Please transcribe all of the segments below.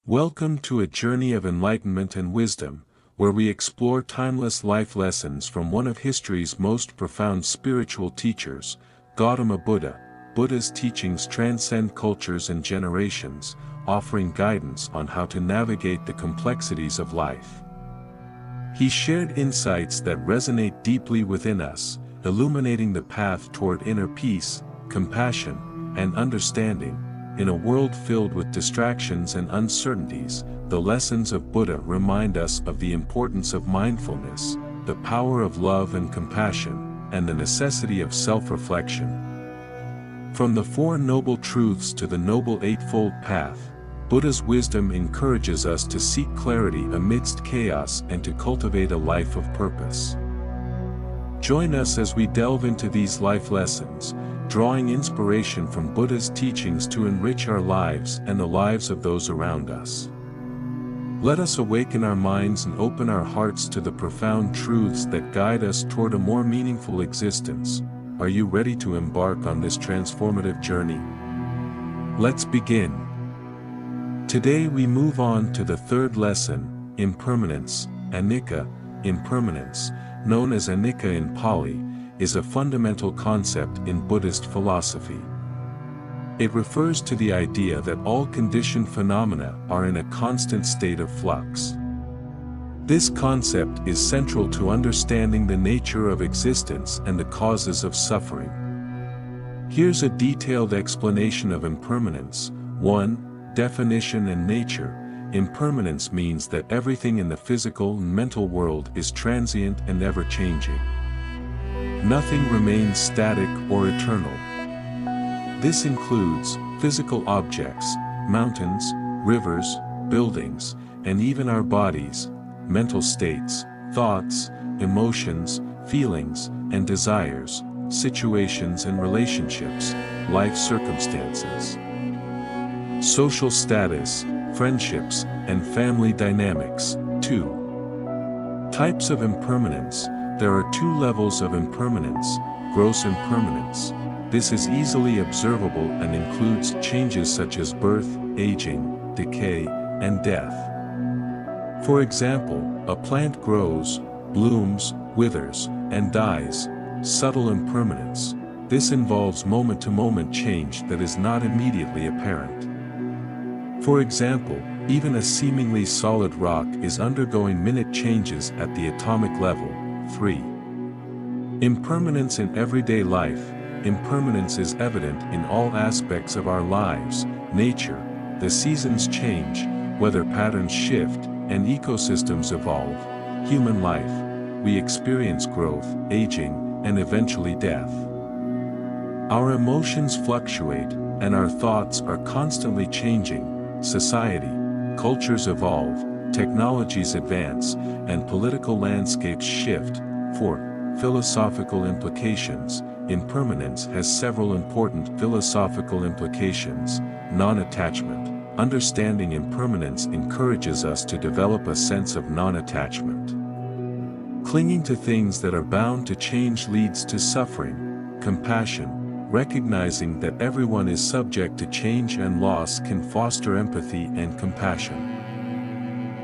Welcome to a journey of enlightenment and wisdom, where we explore timeless life lessons from one of history's most profound spiritual teachers, Gautama Buddha. Buddha's teachings transcend cultures and generations, offering guidance on how to navigate the complexities of life. He shared insights that resonate deeply within us, illuminating the path toward inner peace, compassion, and understanding. In a world filled with distractions and uncertainties, the lessons of Buddha remind us of the importance of mindfulness, the power of love and compassion, and the necessity of self-reflection. From the Four Noble Truths to the Noble Eightfold Path, Buddha's wisdom encourages us to seek clarity amidst chaos and to cultivate a life of purpose. Join us as we delve into these life lessons, drawing inspiration from Buddha's teachings to enrich our lives and the lives of those around us. Let us awaken our minds and open our hearts to the profound truths that guide us toward a more meaningful existence. Are you ready to embark on this transformative journey? Let's begin. Today we move on to the third lesson, impermanence. Anicca, impermanence, known as anicca in Pali, is a fundamental concept in Buddhist philosophy. It refers to the idea that all conditioned phenomena are in a constant state of flux. This concept is central to understanding the nature of existence and the causes of suffering. Here's a detailed explanation of impermanence. 1. Definition and nature. Impermanence means that everything in the physical and mental world is transient and ever-changing. Nothing remains static or eternal. This includes physical objects, mountains, rivers, buildings, and even our bodies, mental states, thoughts, emotions, feelings, and desires, situations and relationships, life circumstances, social status, friendships, and family dynamics. 2. Types of impermanence. There are two levels of impermanence: gross impermanence. This is easily observable and includes changes such as birth, aging, decay, and death. For example, a plant grows, blooms, withers, and dies. Subtle impermanence. This involves moment-to-moment change that is not immediately apparent. For example, even a seemingly solid rock is undergoing minute changes at the atomic level. 3. Impermanence in everyday life. Impermanence is evident in all aspects of our lives. Nature. The seasons change, weather patterns shift, and ecosystems evolve. Human life. We experience growth, aging, and eventually death. Our emotions fluctuate, and our thoughts are constantly changing. Society. Cultures evolve, technologies advance, and political landscapes shift. 4. Philosophical implications. Impermanence has several important philosophical implications. Non-attachment. Understanding impermanence encourages us to develop a sense of non-attachment. Clinging to things that are bound to change leads to suffering. Compassion. Recognizing that everyone is subject to change and loss can foster empathy and compassion.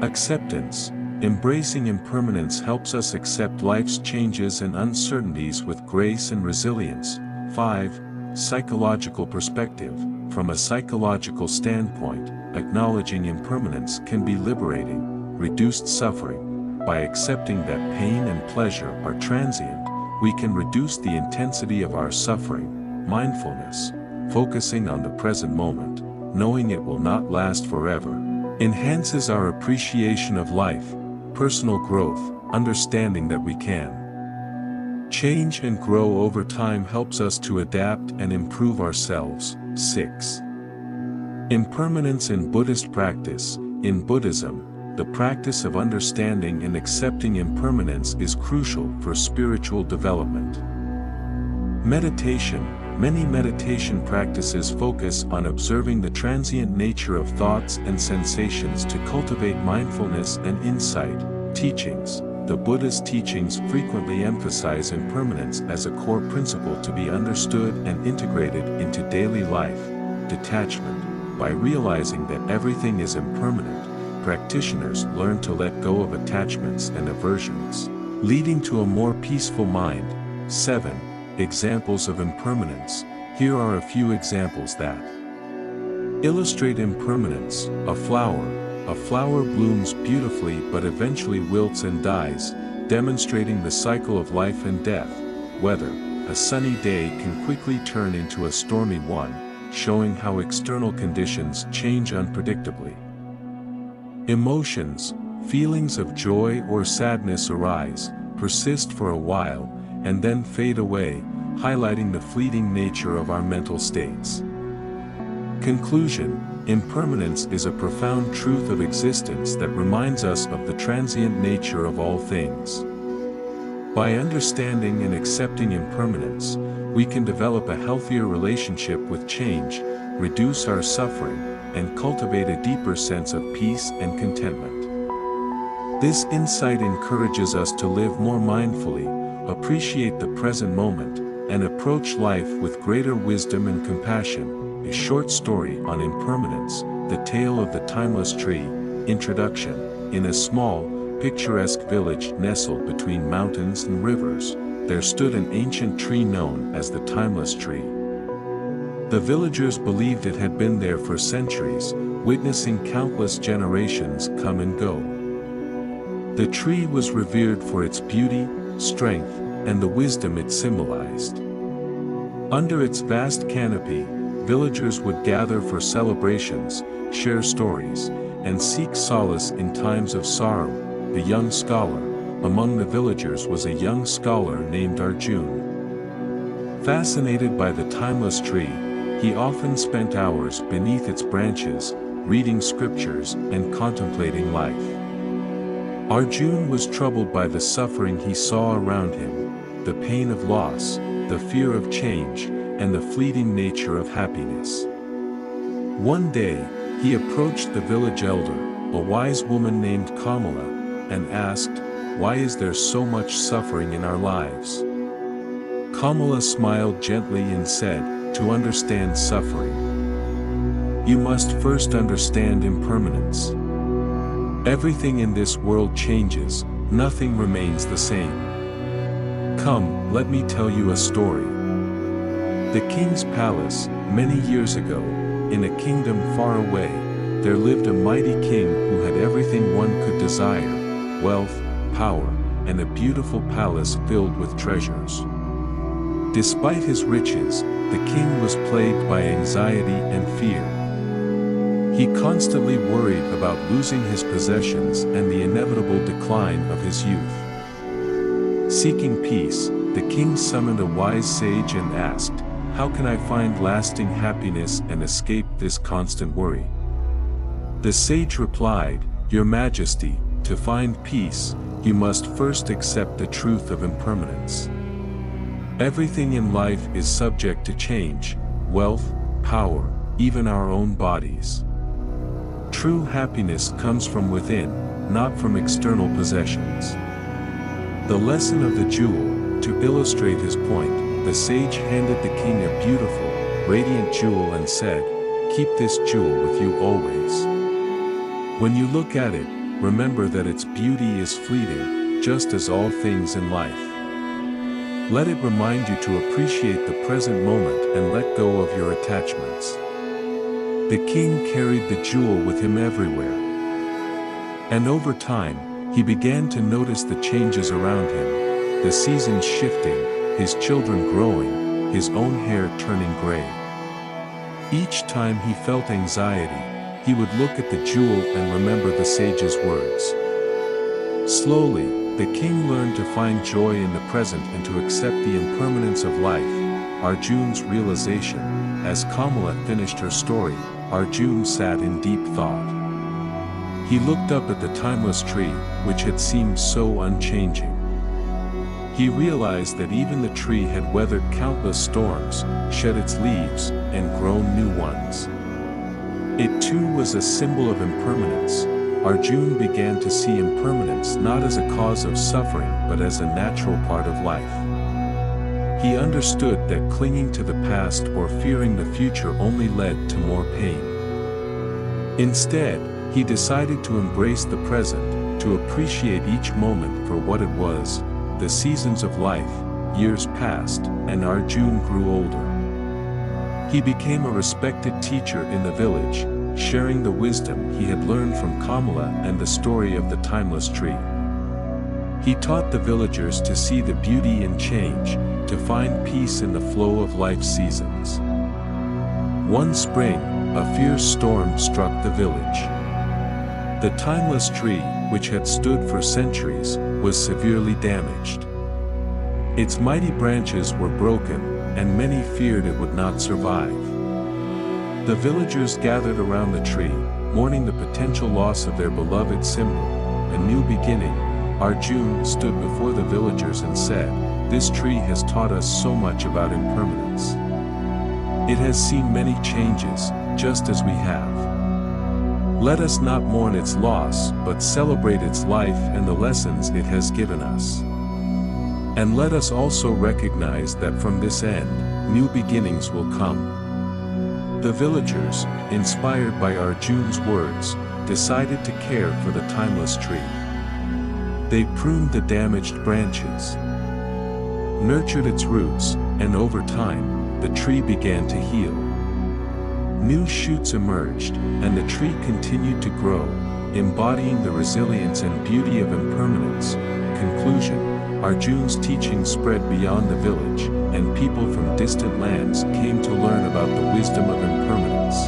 Acceptance. Embracing impermanence helps us accept life's changes and uncertainties with grace and resilience. 5. Psychological perspective. From a psychological standpoint, acknowledging impermanence can be liberating. Reduced suffering. By accepting that pain and pleasure are transient, we can reduce the intensity of our suffering. Mindfulness. Focusing on the present moment, knowing it will not last forever, enhances our appreciation of life. Personal growth. Understanding that we can change and grow over time helps us to adapt and improve ourselves. 6. Impermanence in Buddhist practice. In Buddhism, the practice of understanding and accepting impermanence is crucial for spiritual development. Meditation. Many meditation practices focus on observing the transient nature of thoughts and sensations to cultivate mindfulness and insight. Teachings. The Buddha's teachings frequently emphasize impermanence as a core principle to be understood and integrated into daily life. Detachment. by realizing that everything is impermanent, practitioners learn to let go of attachments and aversions, leading to a more peaceful mind. 7. Examples of impermanence. Here are a few examples that illustrate impermanence. A flower. A flower blooms beautifully but eventually wilts and dies, demonstrating the cycle of life and death. Weather. A sunny day can quickly turn into a stormy one, showing how external conditions change unpredictably. Emotions. Feelings of joy or sadness arise, persist for a while, and then fade away, highlighting the fleeting nature of our mental states. Conclusion. Impermanence is a profound truth of existence that reminds us of the transient nature of all things. By understanding and accepting impermanence, we can develop a healthier relationship with change, reduce our suffering, and cultivate a deeper sense of peace and contentment. This insight encourages us to live more mindfully, appreciate the present moment, and approach life with greater wisdom and compassion. A short story on impermanence, The Tale of the Timeless Tree. Introduction. In a small, picturesque village nestled between mountains and rivers, there stood an ancient tree known as the Timeless Tree. The villagers believed it had been there for centuries, witnessing countless generations come and go. The tree was revered for its beauty, strength, and the wisdom it symbolized. Under its vast canopy, villagers would gather for celebrations, share stories, and seek solace in times of sorrow. The young scholar. Among the villagers was a young scholar named Arjun. Fascinated by the timeless tree, he often spent hours beneath its branches, reading scriptures and contemplating life. Arjun was troubled by the suffering he saw around him, the pain of loss, the fear of change, and the fleeting nature of happiness. One day, he approached the village elder, a wise woman named Kamala, and asked, "Why is there so much suffering in our lives?" Kamala smiled gently and said, "To understand suffering, you must first understand impermanence. Everything in this world changes, nothing remains the same. Come, let me tell you a story. The king's palace, many years ago, in a kingdom far away, there lived a mighty king who had everything one could desire: wealth, power, and a beautiful palace filled with treasures. Despite his riches, the king was plagued by anxiety and fear. He constantly worried about losing his possessions and the inevitable decline of his youth. Seeking peace, the king summoned a wise sage and asked, "How can I find lasting happiness and escape this constant worry?" The sage replied, "Your Majesty, to find peace, you must first accept the truth of impermanence. Everything in life is subject to change: wealth, power, even our own bodies. True happiness comes from within, not from external possessions." The lesson of the jewel. To illustrate his point, the sage handed the king a beautiful, radiant jewel and said, "Keep this jewel with you always. When you look at it, remember that its beauty is fleeting, just as all things in life. Let it remind you to appreciate the present moment and let go of your attachments." The king carried the jewel with him everywhere. And over time, he began to notice the changes around him: the seasons shifting, his children growing, his own hair turning gray. Each time he felt anxiety, he would look at the jewel and remember the sage's words. Slowly, the king learned to find joy in the present and to accept the impermanence of life. Arjun's realization. As Kamala finished her story, Arjun sat in deep thought. He looked up at the timeless tree, which had seemed so unchanging. He realized that even the tree had weathered countless storms, shed its leaves, and grown new ones. It too was a symbol of impermanence. Arjun began to see impermanence not as a cause of suffering but as a natural part of life. He understood that clinging to the past or fearing the future only led to more pain. Instead, he decided to embrace the present, to appreciate each moment for what it was. The seasons of life, years passed, and Arjun grew older. He became a respected teacher in the village, sharing the wisdom he had learned from Kamala and the story of the timeless tree. He taught the villagers to see the beauty in change, to find peace in the flow of life's seasons. One spring, a fierce storm struck the village. The timeless tree, which had stood for centuries, was severely damaged. Its mighty branches were broken, and many feared it would not survive. The villagers gathered around the tree, mourning the potential loss of their beloved symbol. A new beginning. Arjun stood before the villagers and said, "This tree has taught us so much about impermanence. It has seen many changes, just as we have. Let us not mourn its loss, but celebrate its life and the lessons it has given us. And let us also recognize that from this end, new beginnings will come." The villagers, inspired by Arjun's words, decided to care for the timeless tree. They pruned the damaged branches, nurtured its roots, and over time, the tree began to heal. New shoots emerged, and the tree continued to grow, embodying the resilience and beauty of impermanence. Conclusion: Arjun's teaching spread beyond the village, and people from distant lands came to learn about the wisdom of impermanence.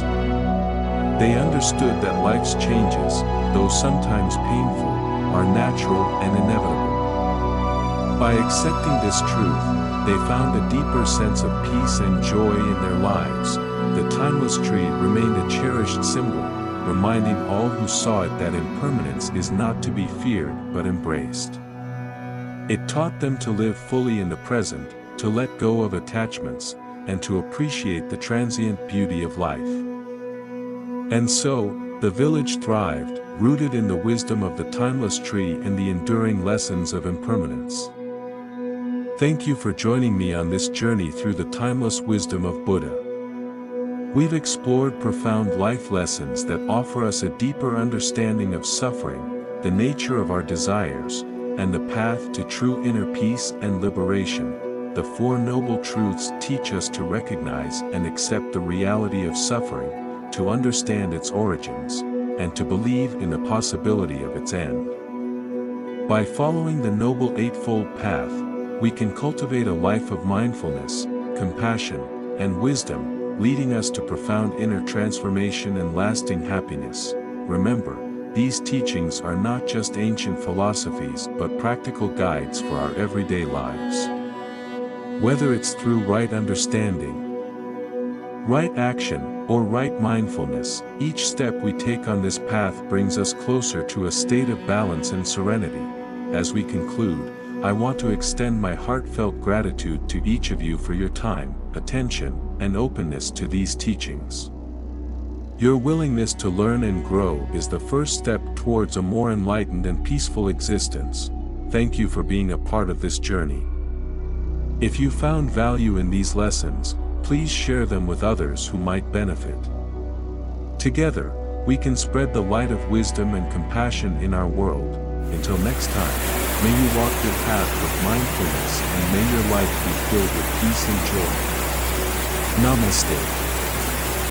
They understood that life's changes, though sometimes painful, are natural and inevitable. By accepting this truth, they found a deeper sense of peace and joy in their lives. The timeless tree remained a cherished symbol, reminding all who saw it that impermanence is not to be feared but embraced. It taught them to live fully in the present, to let go of attachments, and to appreciate the transient beauty of life. And so, the village thrived, rooted in the wisdom of the timeless tree and the enduring lessons of impermanence. Thank you for joining me on this journey through the timeless wisdom of Buddha. We've explored profound life lessons that offer us a deeper understanding of suffering, the nature of our desires, and the path to true inner peace and liberation. The Four Noble Truths teach us to recognize and accept the reality of suffering, to understand its origins, and to believe in the possibility of its end. By following the Noble Eightfold Path, we can cultivate a life of mindfulness, compassion, and wisdom, leading us to profound inner transformation and lasting happiness. Remember, these teachings are not just ancient philosophies but practical guides for our everyday lives. Whether it's through right understanding, right action, or right mindfulness, each step we take on this path brings us closer to a state of balance and serenity. As we conclude, I want to extend my heartfelt gratitude to each of you for your time, attention, and openness to these teachings. Your willingness to learn and grow is the first step towards a more enlightened and peaceful existence. Thank you for being a part of this journey. If you found value in these lessons, please share them with others who might benefit. Together, we can spread the light of wisdom and compassion in our world. Until next time, may you walk your path with mindfulness and may your life be filled with peace and joy. Namaste.